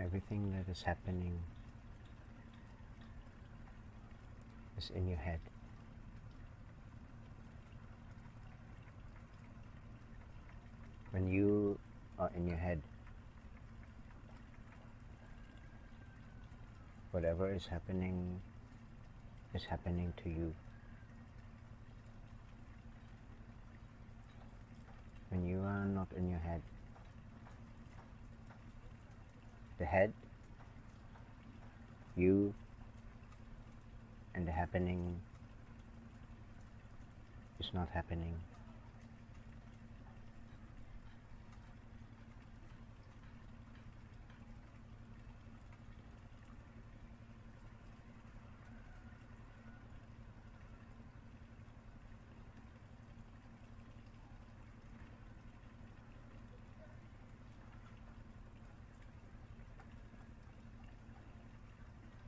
Everything that is happening is in your head. When you are in your head, whatever is happening to you. When you are not in your head, the head, you, and the happening is not happening.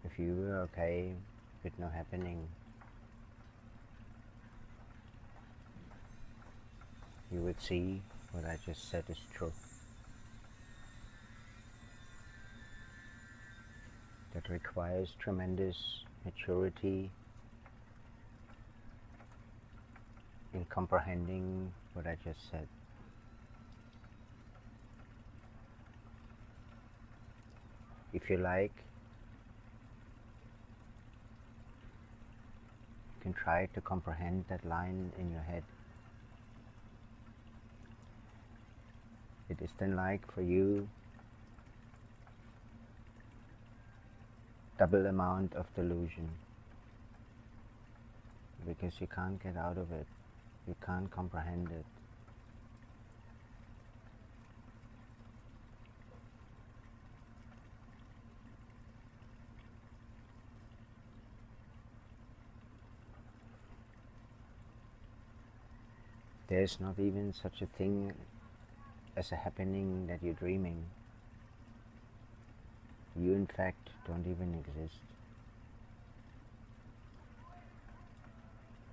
If you were okay with no happening, you would see what I just said is true. That requires tremendous maturity in comprehending what I just said. If you like, you can try to comprehend that line in your head. It is then like for you double amount of delusion, because you can't get out of it, you can't comprehend it. There's not even such a thing as a happening that you're dreaming. You in fact don't even exist.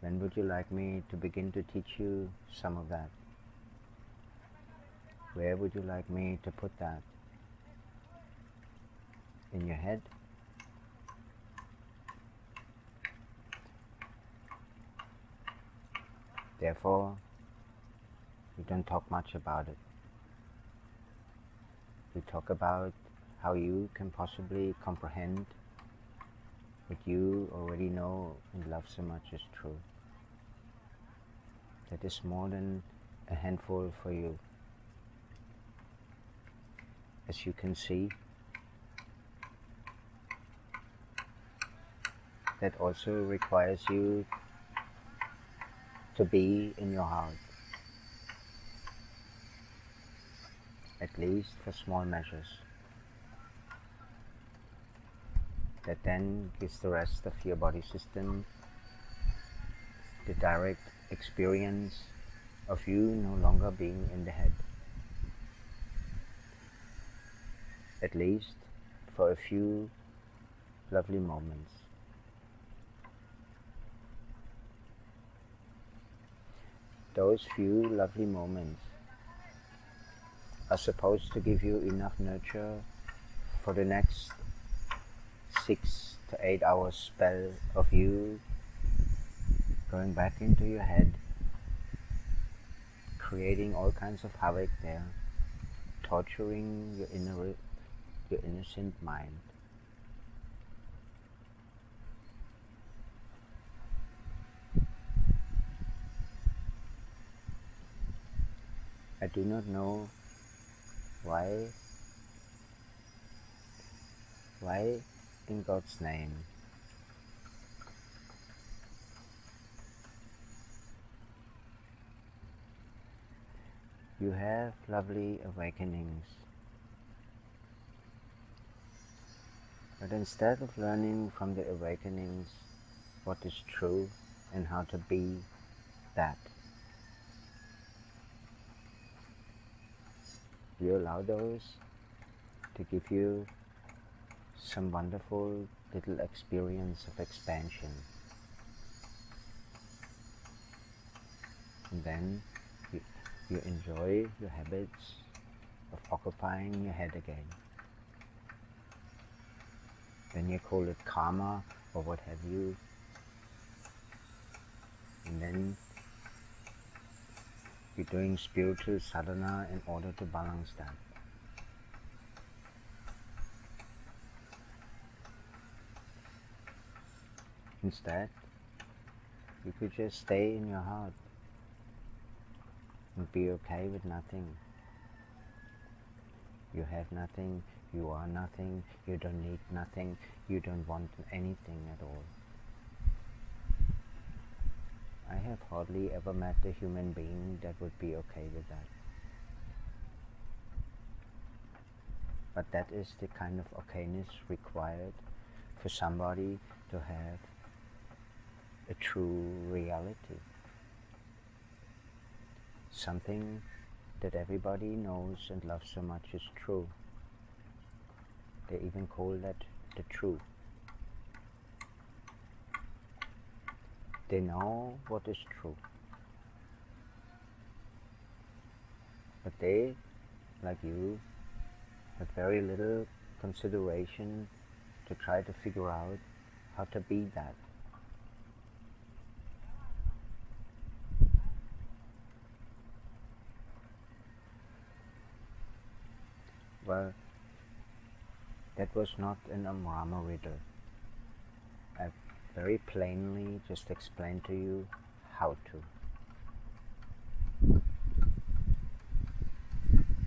When would you like me to begin to teach you some of that? Where would you like me to put that? In your head? Therefore, we don't talk much about it. We talk about how you can possibly comprehend what you already know and love so much is true. That is more than a handful for you. As you can see, that also requires you to be in your heart, at least for small measures. That then gives the rest of your body system the direct experience of you no longer being in the head, at least for a few lovely moments. Those few lovely moments are supposed to give you enough nurture for the next 6 to 8 hours spell of you going back into your head, creating all kinds of havoc there, torturing your innocent mind. I do not know why in God's name you have lovely awakenings, but instead of learning from the awakenings what is true and how to be that, you allow those to give you some wonderful little experience of expansion. And then you enjoy your habits of occupying your head again. then you call it karma or what have you, and then you're doing spiritual sadhana in order to balance that. Instead, you could just stay in your heart and be okay with nothing. You have nothing, you are nothing, you don't need nothing, you don't want anything at all. I have hardly ever met a human being that would be okay with that. But that is the kind of okayness required for somebody to have a true reality. Something that everybody knows and loves so much is true. They even call that the truth. They know what is true. But they, like you, have very little consideration to try to figure out how to be that. Well, that was not an Om Rama riddle. I very plainly just explained to you how to.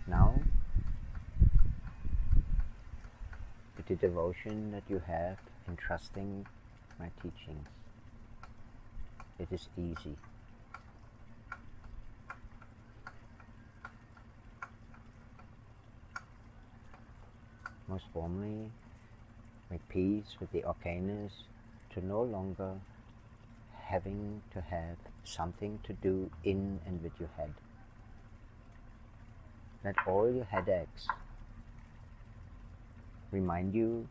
Now, with the devotion that you have in trusting my teachings, it is easy. Most warmly, make peace with the okayness to no longer having to have something to do in and with your head. Let all your headaches remind you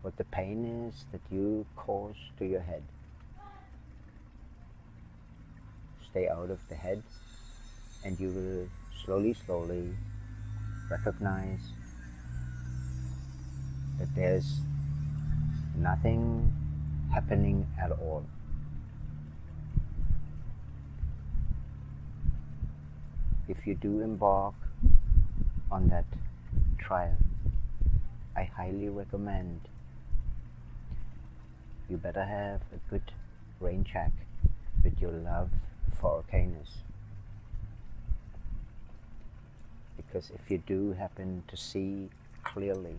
what the pain is that you cause to your head. Stay out of the head and you will slowly recognize that there's nothing happening at all. If you do embark on that trial, I highly recommend you better have a good rain check with your love for okayness. Because if you do happen to see clearly,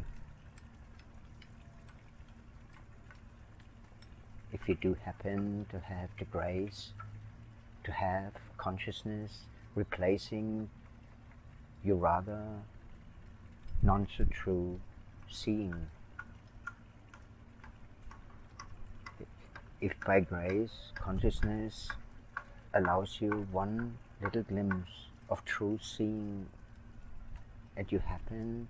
if you do happen to have the grace to have consciousness replacing your rather non-so-true seeing, if by grace consciousness allows you one little glimpse of true seeing, and you happen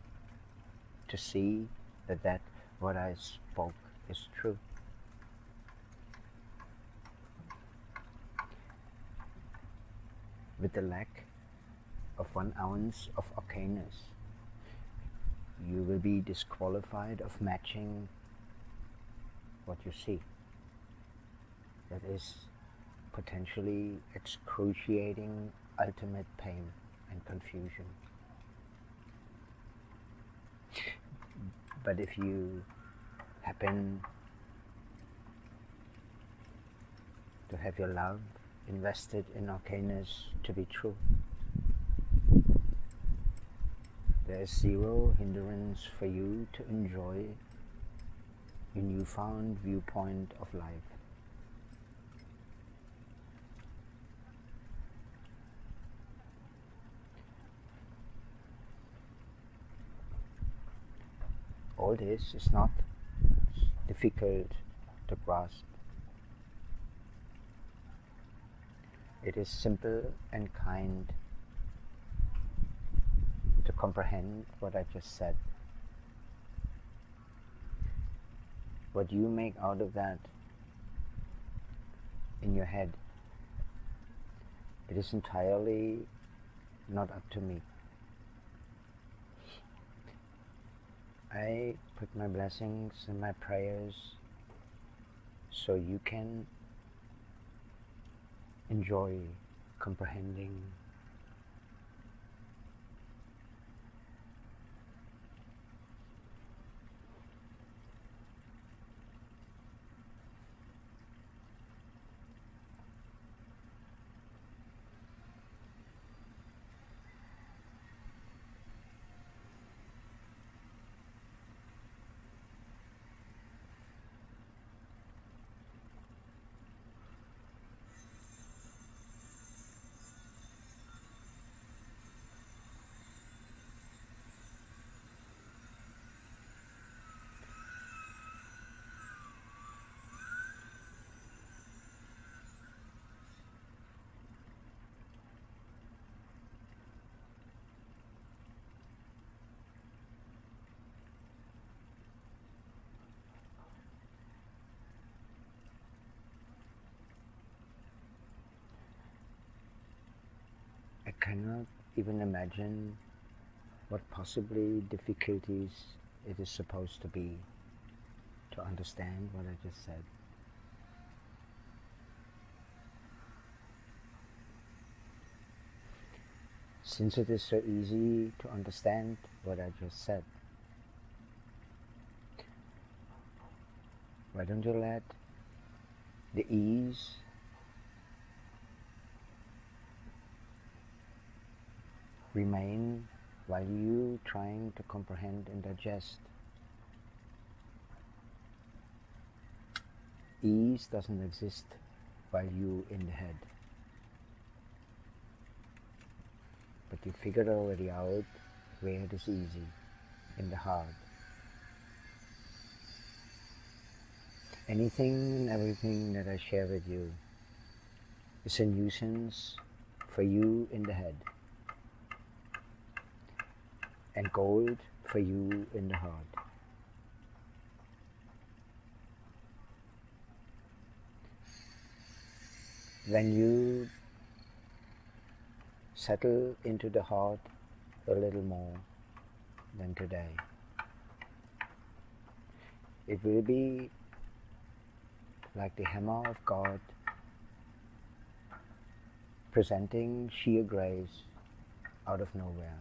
to see that what I spoke is true, with the lack of 1 ounce of okayness, you will be disqualified of matching what you see. That is potentially excruciating ultimate pain and confusion. But if you happen to have your love invested in okayness to be true, there is zero hindrance for you to enjoy your newfound viewpoint of life. All this is not difficult to grasp. It is simple and kind to comprehend what I just said. What you make out of that in your head, it is entirely not up to me. I put my blessings and my prayers so you can enjoy comprehending I cannot even imagine what possibly difficulties it is supposed to be to understand what I just said. Since it is so easy to understand what I just said, why don't you let the ease remain while you trying to comprehend and digest. Ease doesn't exist while you in the head. But you figured already out where it is easy, in the heart. Anything and everything that I share with you is a nuisance for you in the head, and gold for you in the heart. When you settle into the heart a little more than today, it will be like the hammer of God presenting sheer grace out of nowhere.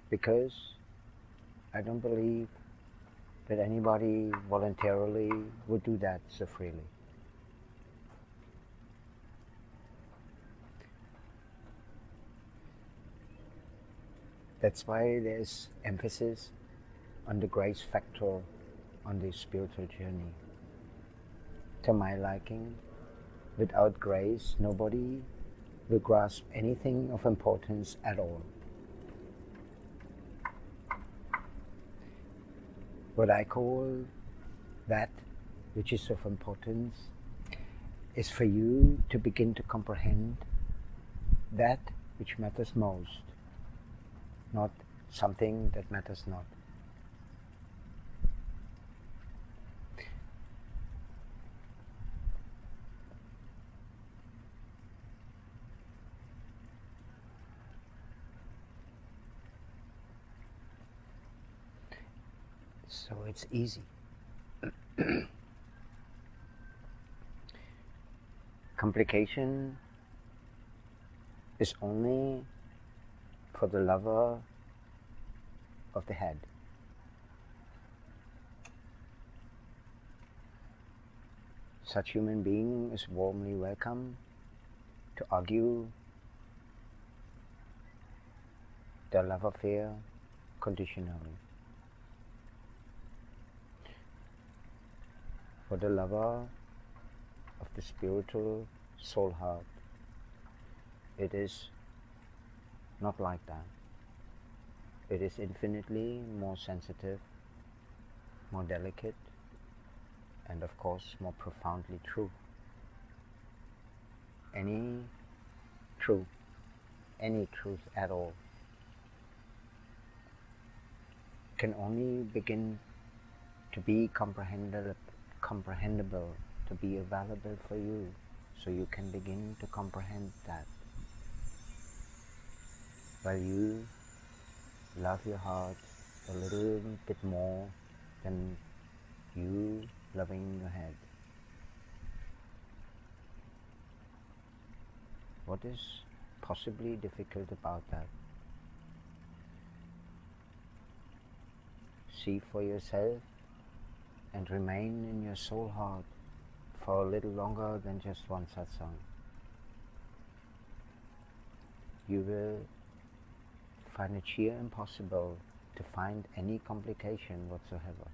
Because I don't believe that anybody voluntarily would do that so freely. That's why there's emphasis on the grace factor on this spiritual journey. To my liking, without grace, nobody will grasp anything of importance at all. What I call that which is of importance is for you to begin to comprehend that which matters most, not something that matters not. So it's easy. Complication is only for the lover of the head. Such human being is warmly welcome to argue their love affair conditionally. For the lover of the spiritual soul heart, it is not like that. It is infinitely more sensitive, more delicate, and of course more profoundly true. Any truth at all, can only begin to be comprehensible, to be available for you, so you can begin to comprehend that. While you love your heart a little bit more than you loving your head. What is possibly difficult about that? See for yourself and remain in your soul heart for a little longer than just one satsang. You will find it sheer impossible to find any complication whatsoever.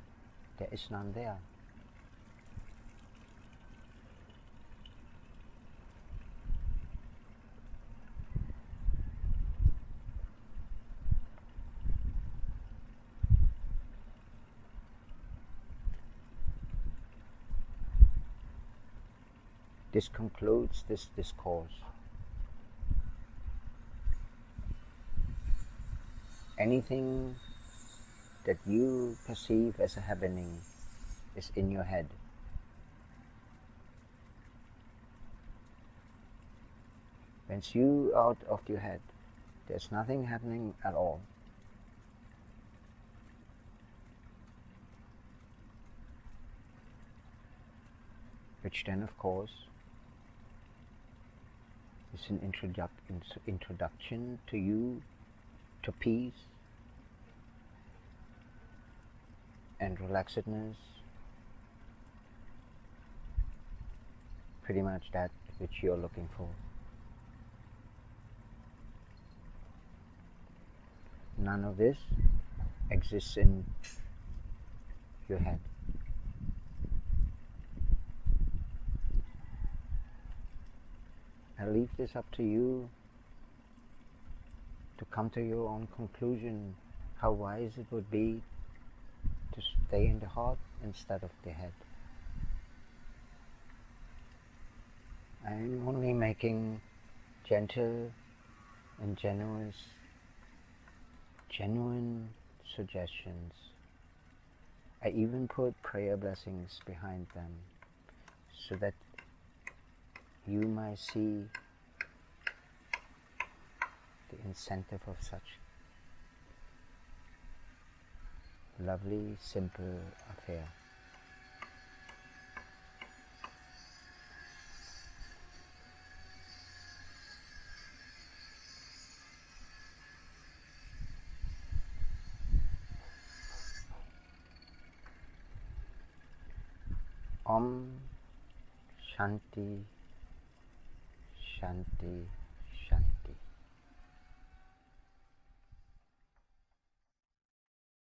There is none there. This concludes this discourse. Anything that you perceive as a happening is in your head. Once you out of your head, there's nothing happening at all. Which then, of course, is an introduction to you, to peace and relaxedness, pretty much that which you're looking for. None of this exists in your head. I leave this up to you to come to your own conclusion, how wise it would be to stay in the heart instead of the head. I'm only making gentle and genuine suggestions. I even put prayer blessings behind them so that you might see the incentive of such lovely, simple affair. Om Shanti Shanti